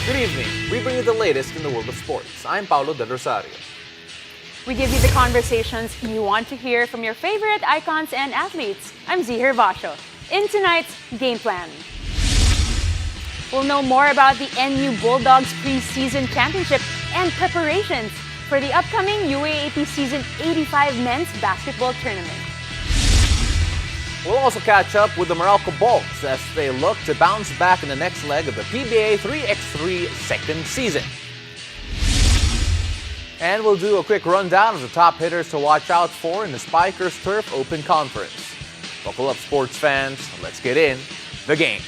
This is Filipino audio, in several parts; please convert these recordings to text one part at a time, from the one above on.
Good evening. We bring you the latest in the world of sports. I'm Paulo Del Rosario. We give you the conversations you want to hear from your favorite icons and athletes. I'm Zihir Vasho. In tonight's Game Plan, we'll know more about the NU Bulldogs Preseason Championship and preparations for the upcoming UAAP Season 85 Men's Basketball Tournament. We'll also catch up with the Meralco Bulldogs as they look to bounce back in the next leg of the PBA 3x3 second season. And we'll do a quick rundown of the top hitters to watch out for in the Spikers Turf Open Conference. Buckle up, sports fans. Let's get in the game.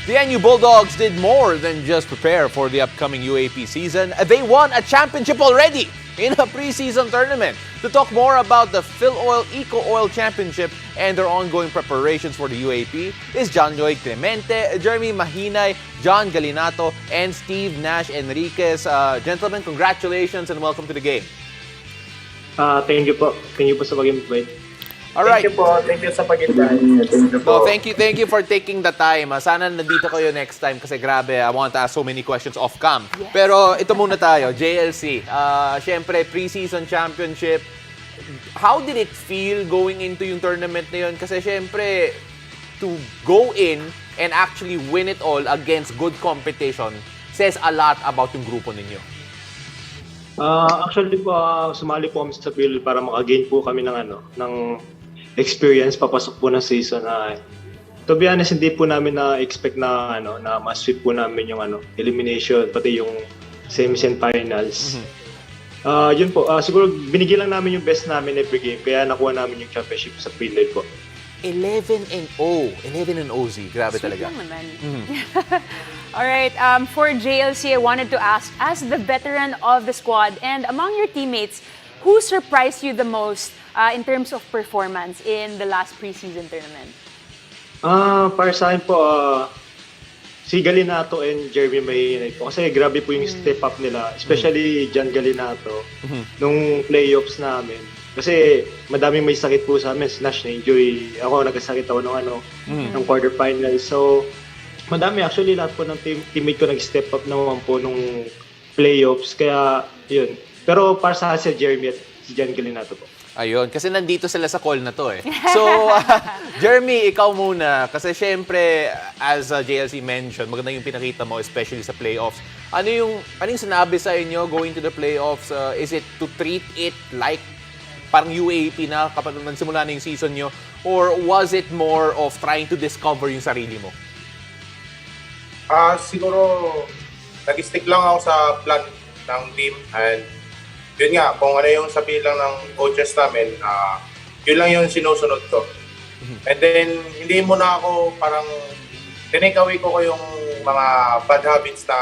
The NU Bulldogs did more than just prepare for the upcoming UAP season. They won a championship already in a preseason tournament. To talk more about the Phil Oil Eco Oil Championship and their ongoing preparations for the UAP is John Lloyd Clemente, Jeremy Mahinay, John Galinato, and Steve Nash Enriquez. Gentlemen, congratulations and welcome to the game. Thank you po. Thank you po sa pag-invite. All right. Thank you po. Thank you sa pag-invite. Thank you No, po. thank you for taking the time. Sana nandito kayo next time kasi grabe, I want to ask so many questions off cam. Yes. Pero ito muna tayo, JLC. Syempre, preseason championship. How did it feel going into yung tournament na yun? Kasi syempre, to go in and actually win it all against good competition says a lot about yung grupo ninyo. Actually po, sumali po kami sa field para maka-gain po kami ng experience papasok po ng season. To be honest, hindi po namin na-expect na ma-sweep po namin yung elimination, pati yung semis and finals. Yun po, siguro binigyan lang namin yung best namin every game, kaya nakuha namin yung championship sa pre-live po. 11-0. 11-0, Z. Grabe Sweet talaga. lang naman. All right, for JLC, I wanted to ask, as the veteran of the squad and among your teammates, who surprised you the most in terms of performance in the last preseason tournament? Para sa akin po, si Galinato and Jeremy Mahinay po. Kasi grabe po yung step up nila, especially John Galinato, nung playoffs namin. Kasi madaming may sakit po sa amin, Nash na-injury. Ako, nagkasakit ako ng quarterfinals. So, madami actually, lahat po ng teammate ko nag-step up naman po nung playoffs. Kaya, yun. Pero para sa si Jeremy at si John Galinato po. Ayun, kasi nandito sila sa call na to eh. So, Jeremy, ikaw muna. Kasi syempre, as JLC mentioned, maganda yung pinakita mo, especially sa playoffs. Ano yung sinabi sa inyo going to the playoffs? Is it to treat it like parang UAAP na kapag nagsimula na yung season nyo? Or was it more of trying to discover yung sarili mo? Siguro, nag-stick lang ako sa plan ng team. And yun nga, kung ano yung sabi lang ng coaches namin, yun lang yung sinusunod ko. And then, hindi mo na ako parang tinake away ko yung mga bad habits na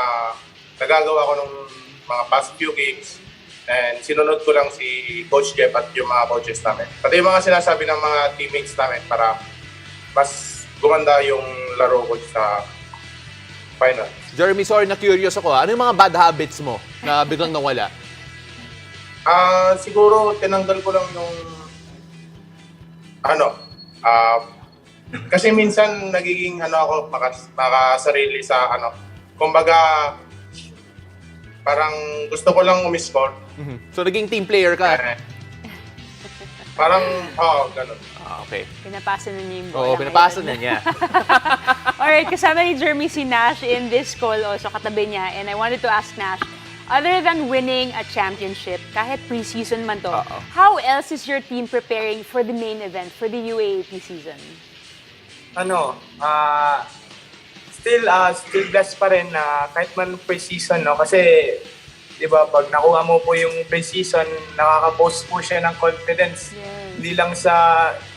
nagagawa ko nung mga past few games. And sinunod ko lang si Coach Jeff at yung mga coaches namin. Pati yung mga sinasabi ng mga teammates namin para mas gumanda yung laro ko sa final. Jeremy, sorry na curious ako. Ano yung mga bad habits mo na biglang nawala? Siguro tinanggal ko lang yung kasi minsan nagiging ako makasarili sa kumbaga parang gusto ko lang umiscore. So, naging team player ka? Parang, ganun. Okay. Pinapasa na niya yung bola. Oo, pinapasa na niya. Alright, kasama ni Jeremy si Nash in this call also, katabi niya. And I wanted to ask Nash, other than winning a championship, kahit preseason man to, how else is your team preparing for the main event, for the UAAP season? Still blessed pa rin na kahit man pre-season, no? Kasi, di ba, pag nakuha mo po yung pre-season, nakaka-boost po siya ng confidence. Yes. Hindi lang sa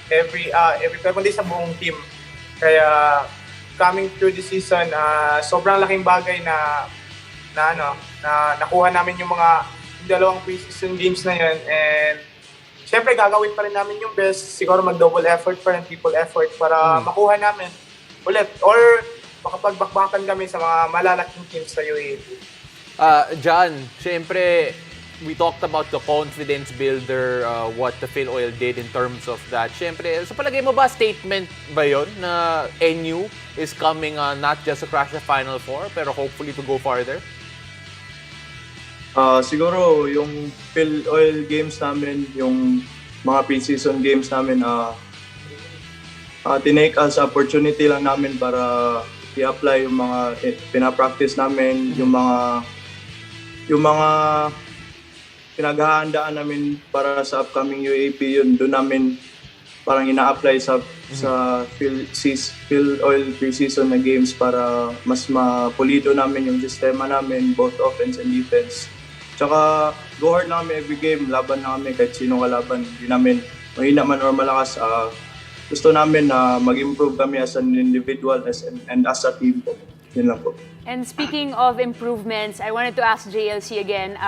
every player, kundi sa buong team. Kaya, coming through the season, sobrang laking bagay na nakuha namin yung dalawang pre-season games na yun. And, syempre, gagawin pa rin namin yung best. Siguro mag-double effort pa rin, triple effort para makuha namin ulit. Or, makapagbakbakan kami sa mga malalaking teams sa UAAP. John, syempre, we talked about the confidence builder, what the Phil Oil did in terms of that. Siyempre, sa palagay mo ba, statement ba yun na NU is coming not just to crash the Final Four, pero hopefully to go farther? Siguro yung Phil Oil games namin, yung mga preseason games namin, tinake as opportunity lang namin para i-apply yung mga pinapractice namin, yung mga pinaghahandaan namin para sa upcoming UAAP, yun doon namin parang ina-apply sa Phil Oil preseason na games para mas mapulido namin yung sistema namin, both offense and defense. Tsaka go hard na kami every game, laban na kami kahit sino kalaban. Hindi namin mahina man or malakas. Gusto namin na mag-improve kami as an individual and as a team po. Yun lang po. And speaking of improvements, I wanted to ask JLC again.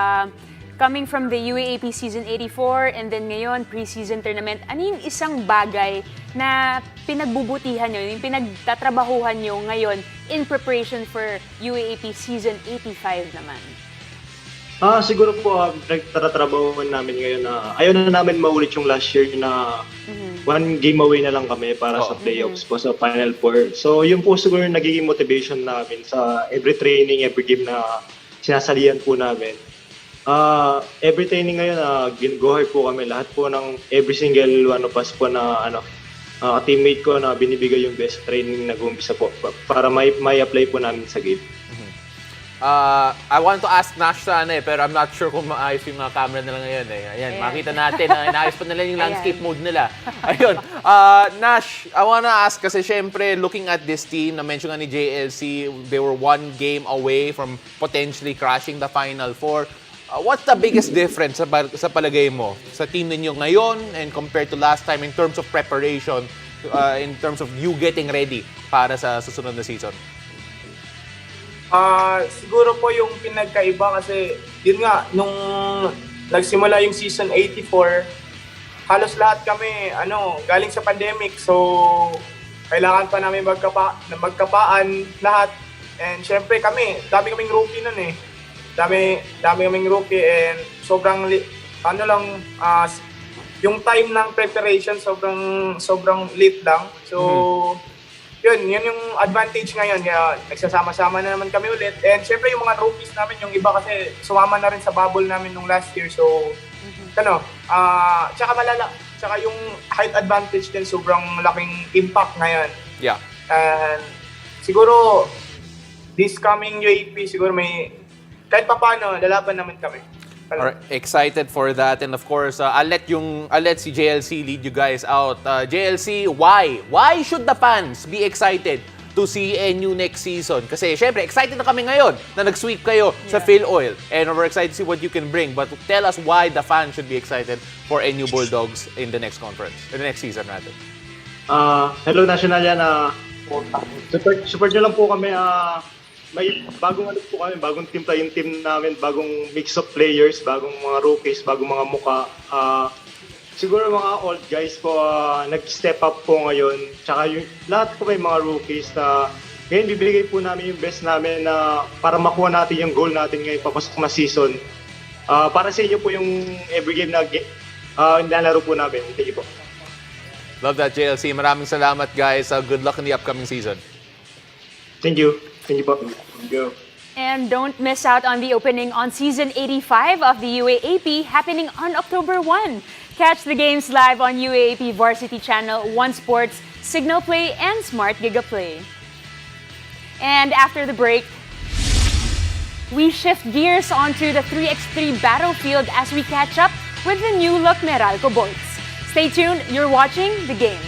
Coming from the UAAP Season 84 and then ngayon, preseason tournament, ano yung isang bagay na pinagbubutihan nyo, yung pinagtatrabahuhan nyo ngayon in preparation for UAAP Season 85 naman? Siguro po, nagtatrabahuan namin ngayon na ayaw na namin maulit yung last year na one game away na lang kami para sa playoffs po, sa Final Four. So yun po siguro yung nagiging motivation namin sa every training, every game na sinasalihan po namin. Every training ngayon, go hard po kami. Lahat po ng every single one of us po na teammate ko na binibigay yung best training na gumpisa po para may apply po namin sa game. I want to ask Nash sana pero I'm not sure kung maayos yung mga camera nila ngayon Ayan, makita natin na inaayos pa nila yung landscape mode nila. Ayun. Nash, I wanna ask kasi syempre looking at this team, na-mention nga ni JLC, they were one game away from potentially crashing the Final Four. What's the biggest difference sa palagay mo sa team ninyo ngayon and compared to last time in terms of preparation, in terms of you getting ready para sa susunod na season? Siguro po yung pinagkaiba kasi yun nga, nung nagsimula yung season 84, halos lahat kami galing sa pandemic, so kailangan pa namin magkapaan lahat. And syempre dami kaming rookie nun dami kaming rookie and sobrang yung time ng preparation sobrang late lang. So yun yung advantage ngayon. Nagsasama-sama na naman kami ulit. And syempre yung mga rookies namin, yung iba kasi sumama na rin sa bubble namin nung last year. So, tsaka yung height advantage din, sobrang laking impact ngayon. Yeah. And siguro, this coming UAP, siguro kahit pa paano, lalaban naman kami. Alright, excited for that, and of course, I'll let si JLC lead you guys out. JLC, why? Why should the fans be excited to see NU next season? Kasi syempre, excited na kami ngayon na nag-sweep kayo sa Phil Oil, and we're excited to see what you can bring. But tell us why the fans should be excited for NU Bulldogs in the next season rather. Hello National yan. Support nyo lang po kami. May bagong bagong timpla yung team namin, bagong mix of players, bagong mga rookies, bagong mga muka. Siguro mga old guys po nag-step up po ngayon. Tsaka yung lahat po may mga rookies na ngayon bibigay po namin yung best namin na para makuha natin yung goal natin ngayon papasok na season. Para sa inyo po yung every game na nilalaro po namin. Thank you po. Love that, JLC. Maraming salamat, guys. Good luck in the upcoming season. Thank you. Thank you po. Thank you. And don't miss out on the opening on Season 85 of the UAAP happening on October 1. Catch the games live on UAAP Varsity Channel, One Sports, Signal Play, and Smart Giga Play. And after the break, we shift gears onto the 3x3 battlefield as we catch up with the new-look Meralco boats. Stay tuned, you're watching The Game.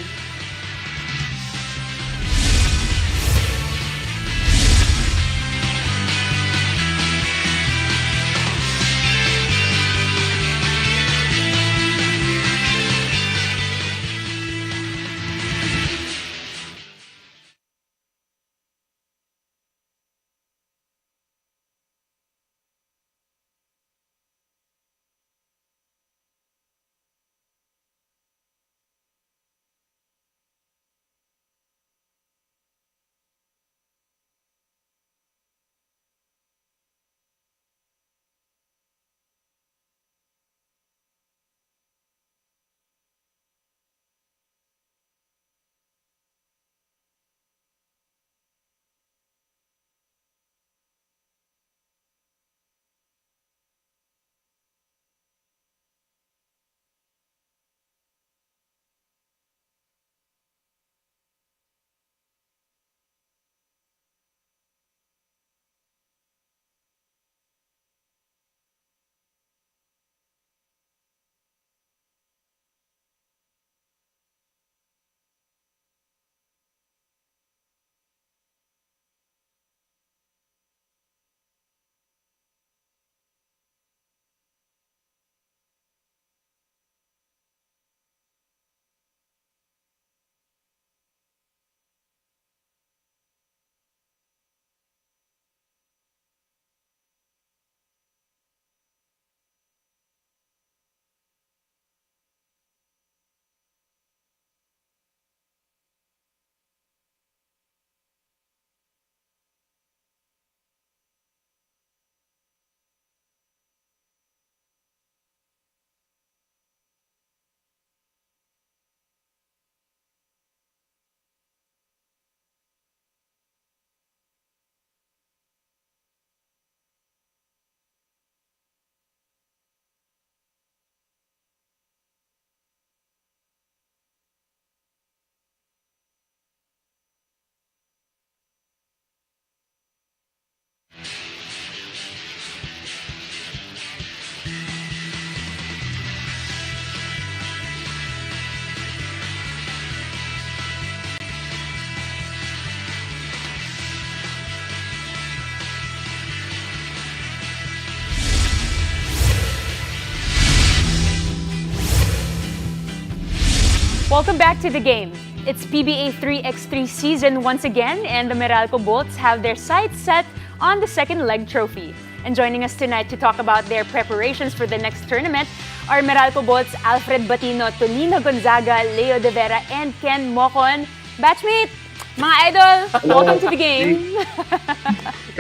Welcome back to the game. It's PBA 3x3 season once again, and the Meralco Bolts have their sights set on the second leg trophy. And joining us tonight to talk about their preparations for the next tournament are Meralco Bolts Alfred Batino, Tonino Gonzaga, Leo De Vera, and Ken Mocon. Batchmate, mga idol, welcome to the game.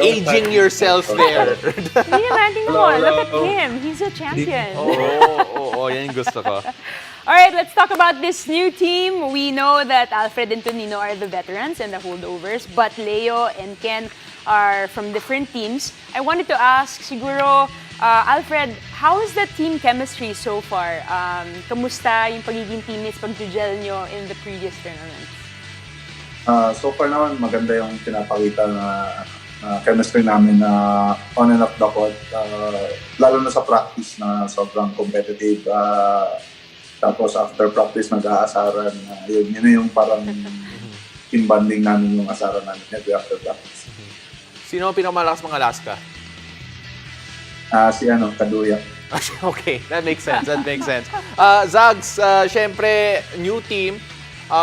Aging yourself there. Hindi naman, tingnan mo. Look at him. He's a champion. Yan yung gusto ko. All right, let's talk about this new team. We know that Alfred and Tonino are the veterans and the holdovers, but Leo and Ken are from different teams. I wanted to ask, siguro, Alfred, how is the team chemistry so far? Kamusta yung pagiging teammates pag-gel nyo in the previous tournaments? So far naman, maganda yung pinapakita na chemistry namin na on and off the court. Lalo na sa practice na sobrang competitive. Tapos after practice, nag-aasaran. Yun yung parang team bonding namin yung asaran namin every after practice. Sino ang pinakamalakas mga Alaska? Si Kaduya. Okay, that makes sense. Zags, syempre, new team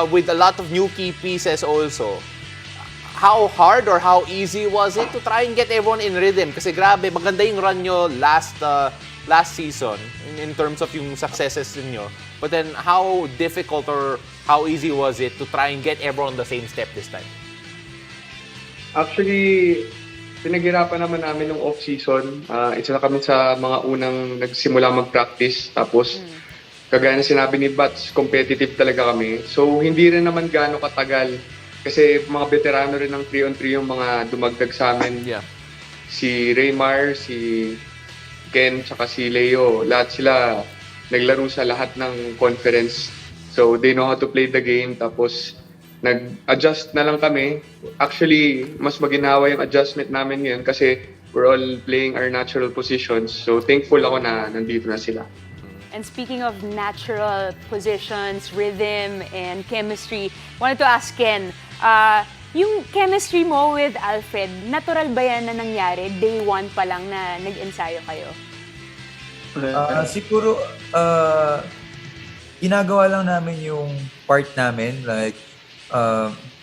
with a lot of new key pieces also. How hard or how easy was it to try and get everyone in rhythm? Kasi grabe, maganda yung run nyo last season in terms of yung successes niyo. But then, how difficult or how easy was it to try and get everyone on the same step this time? Actually, pinaghirapan naman namin ng off-season. Isa na kami sa mga unang nagsimula mag-practice. Tapos, kagaya na sinabi ni Bats, competitive talaga kami. So, hindi rin naman gaano katagal. Kasi mga veterano rin ng 3-on-3 yung mga dumagdag sa amin. Yeah. Si Raymar, si Ken, tsaka si Leo. Lahat sila naglaro sa lahat ng conference. So, they know how to play the game. Tapos, nag-adjust na lang kami. Actually, mas maginawa yung adjustment namin ngayon kasi we're all playing our natural positions. So, thankful ako na nandito na sila. And speaking of natural positions, rhythm, and chemistry, wanted to ask Ken, yung chemistry mo with Alfred, natural ba yan na nangyari? Day 1 pa lang na nag-ensayo kayo? Siguro, ginagawa lang namin yung part namin. Like,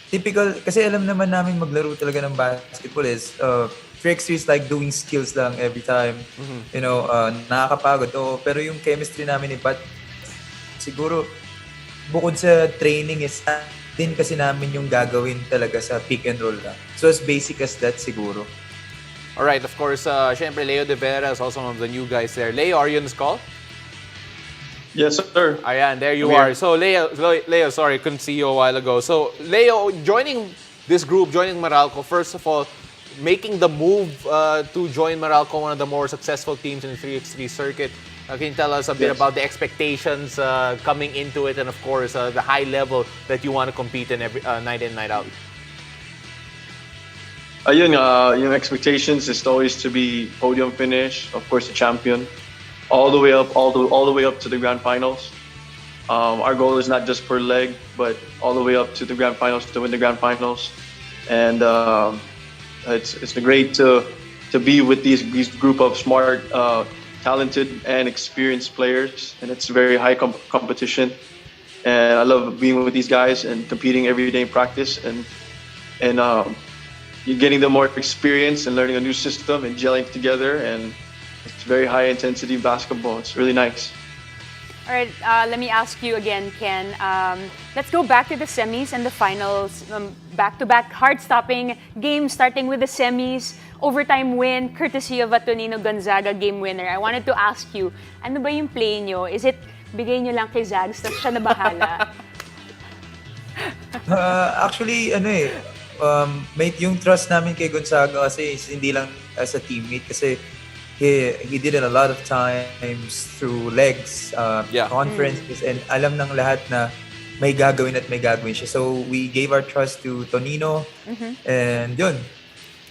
typical, kasi alam naman namin maglaro talaga ng basketball is, 3x3 is like doing skills lang every time. You know, nakakapagod. Pero yung chemistry namin ni Pat, siguro, bukod sa training is, din kasi namin yung gagawin talaga sa pick and roll lang. So as basic as that siguro. Alright, of course, syempre Leo De Vera is also one of the new guys there. Leo, are you on this call? Yes, sir. Ayan, there you are. So Leo, sorry, couldn't see you a while ago. So Leo, joining this group, joining Meralco, first of all, making the move to join Meralco, one of the more successful teams in the 3x3 circuit. Can you tell us a bit about the expectations coming into it and of course the high level that you want to compete in every night in, night out? Yung expectations is always to be podium finish, of course, a champion, all the way up to the grand finals. Our goal is not just per leg, but all the way up to the grand finals to win the grand finals. And it's great to be with these group of smart, talented, and experienced players. And it's very high competition. And I love being with these guys and competing every day in practice and you're getting the more experience and learning a new system and gelling together, and it's very high intensity basketball. It's really nice. All right, let me ask you again, Ken. Let's go back to the semis and the finals. Back-to-back heart-stopping games, starting with the semis. Overtime win, courtesy of a Tonino Gonzaga game winner. I wanted to ask you, ano ba yung play nyo? Is it bigay nyo lang kay Zags, tapos siya na bahala? Actually, may yung trust namin kay Gonzaga kasi hindi lang as a teammate kasi he did it a lot of times through legs, conferences, and alam ng lahat na may gagawin siya. So we gave our trust to Tonino and yun.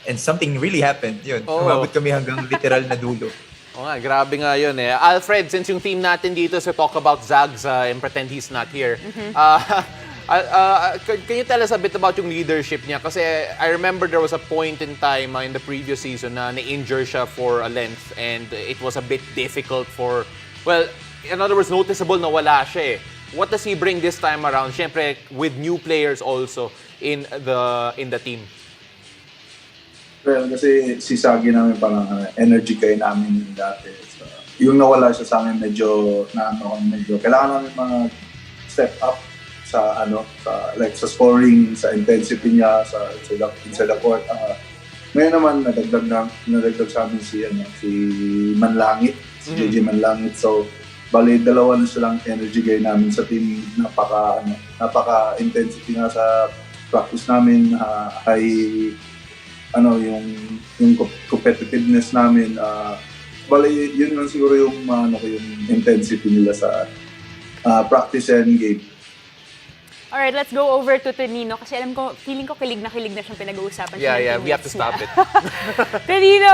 And something really happened. Yun. Umabot kami hanggang literal na dulo. Oo nga, grabe nga yun eh. Alfred, since yung team natin dito so talk about Zags and pretend he's not here. Can you tell us a bit about yung leadership niya? Kasi I remember there was a point in time in the previous season na na-injure siya for a length and it was a bit difficult for, well, in other words, noticeable na wala siya eh. What does he bring this time around? Siyempre, with new players also in the team. Well, kasi si Sagi namin parang energy guy namin yung dati. So, yung nawala siya sa amin medyo medyo kailangan namin step up sa sa like sa scoring, sa intensity niya sa inside the court. Ngayon naman nadagdag sa amin si Manlangit, si JJ Manlangit. So bali dalawa na silang energy guy namin sa team. Napaka intensity nga sa practice namin, high yung competitiveness namin. Bali yun lang siguro yung yung intensity nila sa practice and game. Alright, let's go over to Tonino kasi feeling ko kilig na siyang pinag-uusapan. Yeah, we have to stop it. Tonino,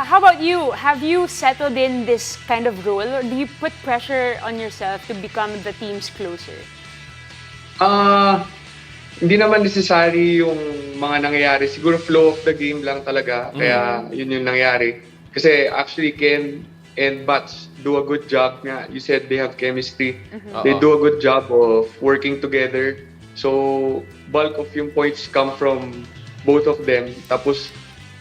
how about you? Have you settled in this kind of role or do you put pressure on yourself to become the team's closer? Hindi naman necessary yung mga nangyayari. Siguro flow of the game lang talaga. Kaya yun yung nangyari. Kasi actually Ken and Bats do a good job nga. You said they have chemistry. They do a good job of working together. So bulk of yung points come from both of them. Tapos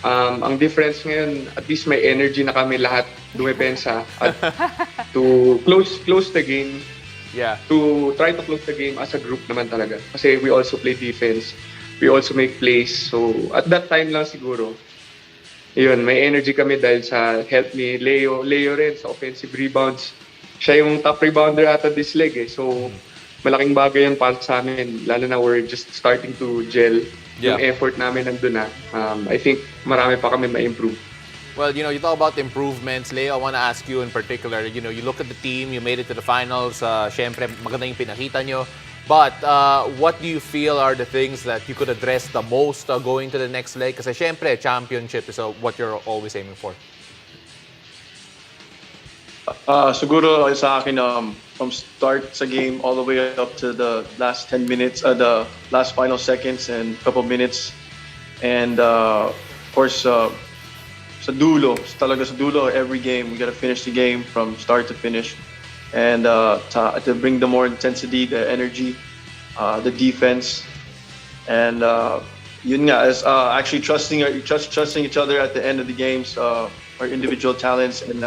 ang difference ngayon, at least may energy na kami lahat dumepensa at to close the game. Yeah. To try to close the game as a group naman talaga. Kasi we also play defense. We also make plays. So, at that time lang siguro, yun, may energy kami dahil sa help ni Leo. Leo rin sa offensive rebounds. Siya yung top rebounder ata this leg eh. So, malaking bagay yung para sa amin. Lalo na we're just starting to gel. Yung effort namin nandun na. I think marami pa kami ma-improve. Well, you talk about improvements. Leo, I want to ask you in particular, you look at the team, you made it to the finals. Syempre, maganda yung pinakita nyo. But what do you feel are the things that you could address the most going to the next leg? Kasi syempre, championship is what you're always aiming for. Siguro sa akin, from start sa game all the way up to the last 10 minutes, the last final seconds and couple minutes. And of course, sa dulo, every game, we gotta finish the game from start to finish. And to bring the more intensity, the energy, the defense. And yun nga, is actually trusting each other at the end of the games, our individual talents and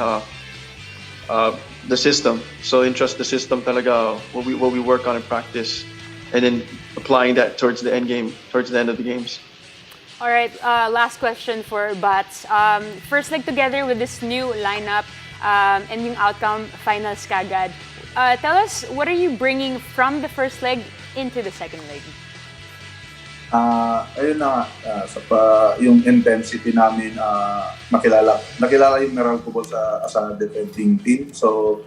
the system. So entrust the system talaga, what we work on in practice, and then applying that towards the end game, towards the end of the games. All right, last question for Bats. First leg together with this new lineup and yung outcome finals kagad. Tell us, what are you bringing from the first leg into the second leg? Ayun na yung intensity namin, nakilala yung Meralco sa defending team. So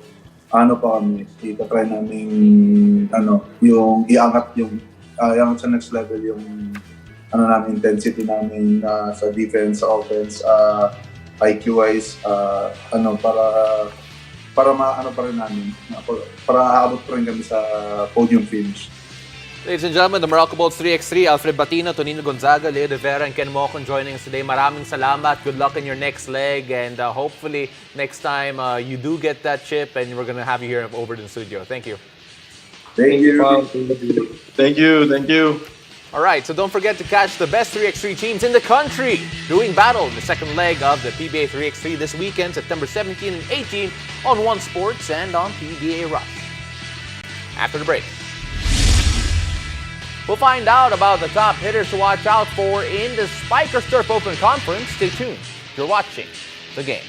itatry namin yung iangat sa next level yung intensity namin sa defense, sa offense, IQ-wise, para pa rin namin, para aabot pa rin kami sa podium finish. Ladies and gentlemen, the Meralco Bolts 3x3, Alfred Batino, Tonino Gonzaga, Leo De Vera, and Ken Mocon joining us today. Maraming salamat. Good luck in your next leg, and hopefully next time you do get that chip, and we're gonna have you here over in the studio. Thank you. Thank you. Thank you. All right, so don't forget to catch the best 3x3 teams in the country doing battle in the second leg of the PBA 3x3 this weekend, September 17 and 18 on One Sports and on PBA Rush. After the break, we'll find out about the top hitters to watch out for in the Spikers Turf Open Conference. Stay tuned. You're watching The Game.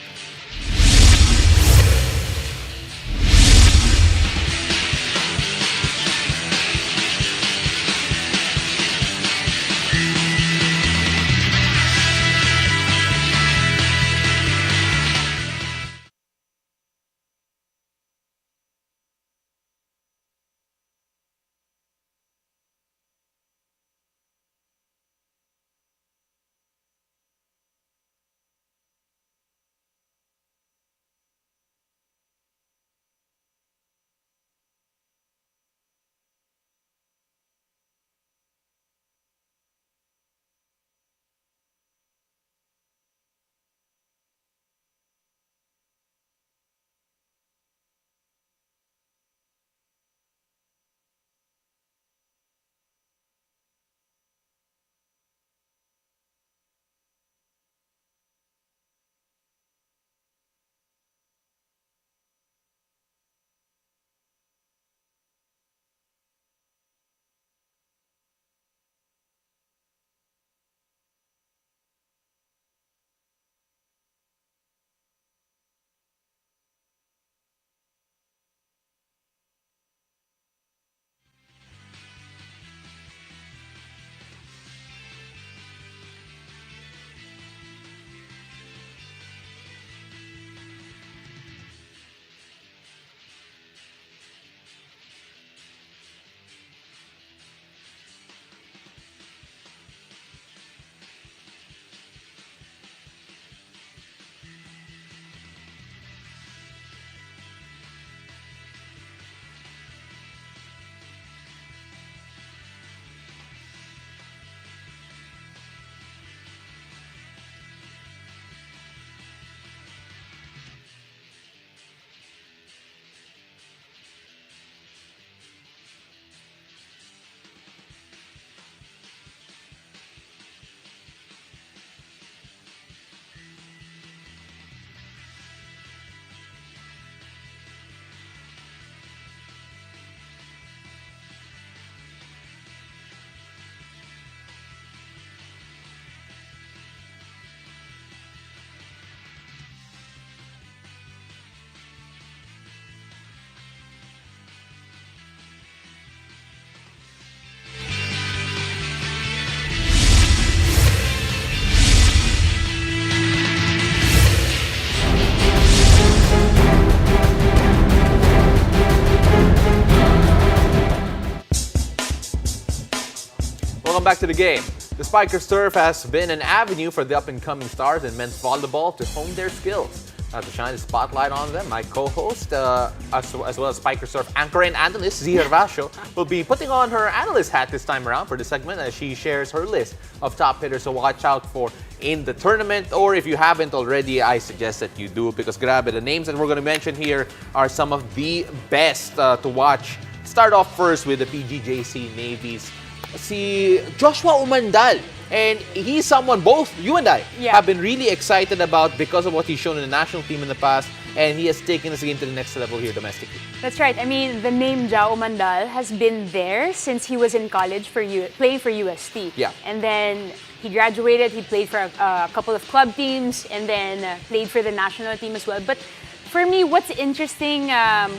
Welcome back to the game. The Spikers Turf has been an avenue for the up-and-coming stars in men's volleyball to hone their skills. To shine the spotlight on them, my co-host, as well as Spikers Turf anchor and analyst, Zia Vasho, will be putting on her analyst hat this time around for the segment as she shares her list of top hitters to watch out for in the tournament. Or if you haven't already, I suggest that you do, because grabe, the names that we're going to mention here are some of the best to watch. Start off first with the PGJC Navy's si Joshua Umandal. And he's someone both you and I have been really excited about because of what he's shown in the national team in the past, and he has taken his game to the next level here domestically. That's right. I mean, the name Jao Mandal has been there since he was in college playing for UST. Yeah. And then he graduated, he played for a couple of club teams, and then played for the national team as well. But for me, what's interesting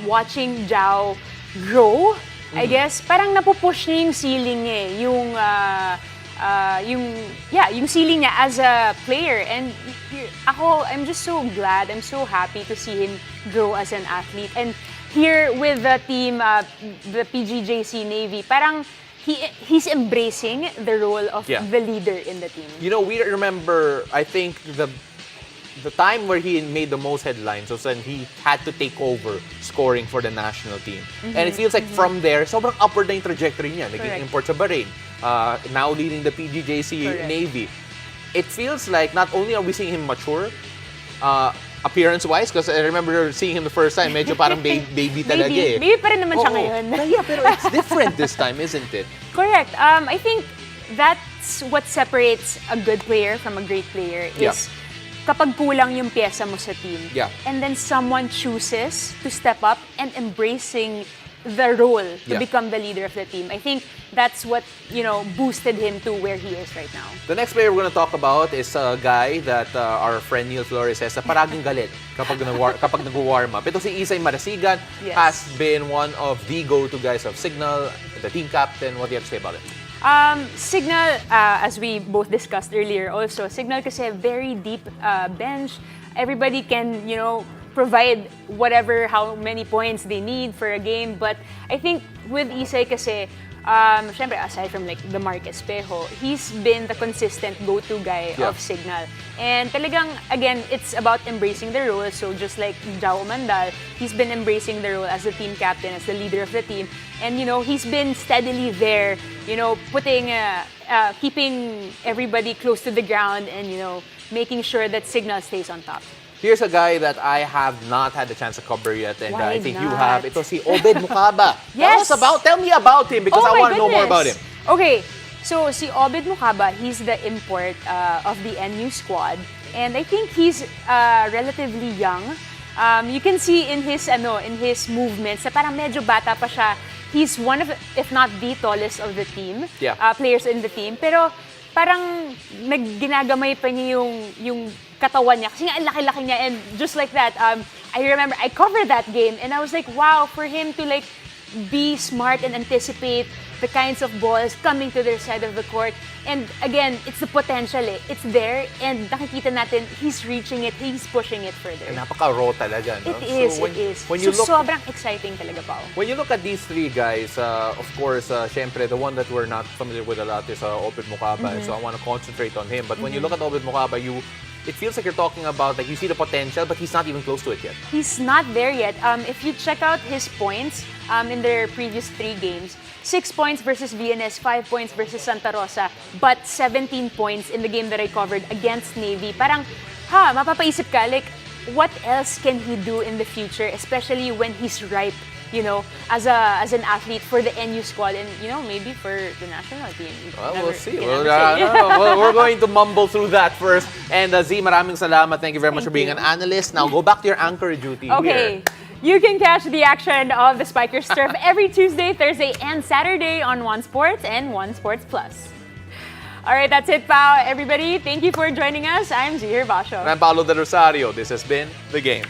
watching Jao grow, I guess, parang napupush niya yung ceiling niya, yung ceiling niya as a player. And I'm just so glad, I'm so happy to see him grow as an athlete. And here with the team, the PGJC Navy, parang he's embracing the role of the leader in the team. You know, we remember, I think, the time where he made the most headlines was when he had to take over scoring for the national team. And it feels like from there, sobrang upward na yung trajectory niya. Naging import sa Bahrain, now leading the PGJC Navy. It feels like not only are we seeing him mature, appearance-wise, because I remember seeing him the first time, medyo parang baby talaga eh. Baby pa rin naman siya ngayon. Yeah, pero it's different this time, isn't it? Correct. I think that's what separates a good player from a great player is kapag kulang yung pyesa mo sa team. Yeah. And then someone chooses to step up and embracing the role to become the leader of the team. I think that's what, boosted him to where he is right now. The next player we're going to talk about is a guy that our friend Neil Flores says na paraging galit kapag nag-warm up. Ito si Isay Marasigan, has been one of the go-to guys of Signal, the team captain. What do you have to say about it? Signal, as we both discussed earlier also, Signal kasi very deep bench. Everybody can, provide how many points they need for a game. But I think with Isay kasi, syempre aside from like the Mark Espejo, he's been the consistent go-to guy of Signal. And talagang, again, it's about embracing the role. So just like Jao Mandal, he's been embracing the role as the team captain, as the leader of the team. And, he's been steadily there, putting, keeping everybody close to the ground and, making sure that Signal stays on top. Here's a guy that I have not had the chance to cover yet, and I think you have. Ito si Obed Mukaba. Tell me about him because I want to know more about him. Okay, so si Obed Mukaba, he's the import of the NU squad, and I think he's relatively young. You can see in his movements, na parang medyo bata pa siya. He's one of, if not the tallest of the team, players in the team. Pero parang ginagamay pa niya yung katawan niya. Kasi nga, laki-laki niya. And just like that, I remember I covered that game and I was like, wow, for him to like be smart and anticipate the kinds of balls coming to their side of the court. And again, it's the potential eh. It's there and nakikita natin, he's reaching it, he's pushing it further. Napaka-raw talaga, no? It is. When you look, sobrang exciting talaga pa. When you look at these three guys, of course, syempre, the one that we're not familiar with a lot is Obed Mukaba. So I want to concentrate on him. But when you look at Obed Mukaba, it feels like you're talking about, like, you see the potential, but he's not even close to it yet. He's not there yet. If you check out his points in their previous 3 games, 6 points versus VNS, 5 points versus Santa Rosa, but 17 points in the game that I covered against Navy. Parang, mapapaisip ka, like, what else can he do in the future, especially when he's ripe, as an athlete for the NU squad and, maybe for the national team. Well, we'll see. We're going to mumble through that first. And Z, maraming salamat. Thank you very much for being an analyst. Now, go back to your anchor duty here. You can catch the action of the Spikers Turf every Tuesday, Thursday, and Saturday on One Sports and One Sports Plus. All right, that's it, pal. Everybody, thank you for joining us. I'm Zihir Basho. And I'm Paolo De Rosario. This has been The Game.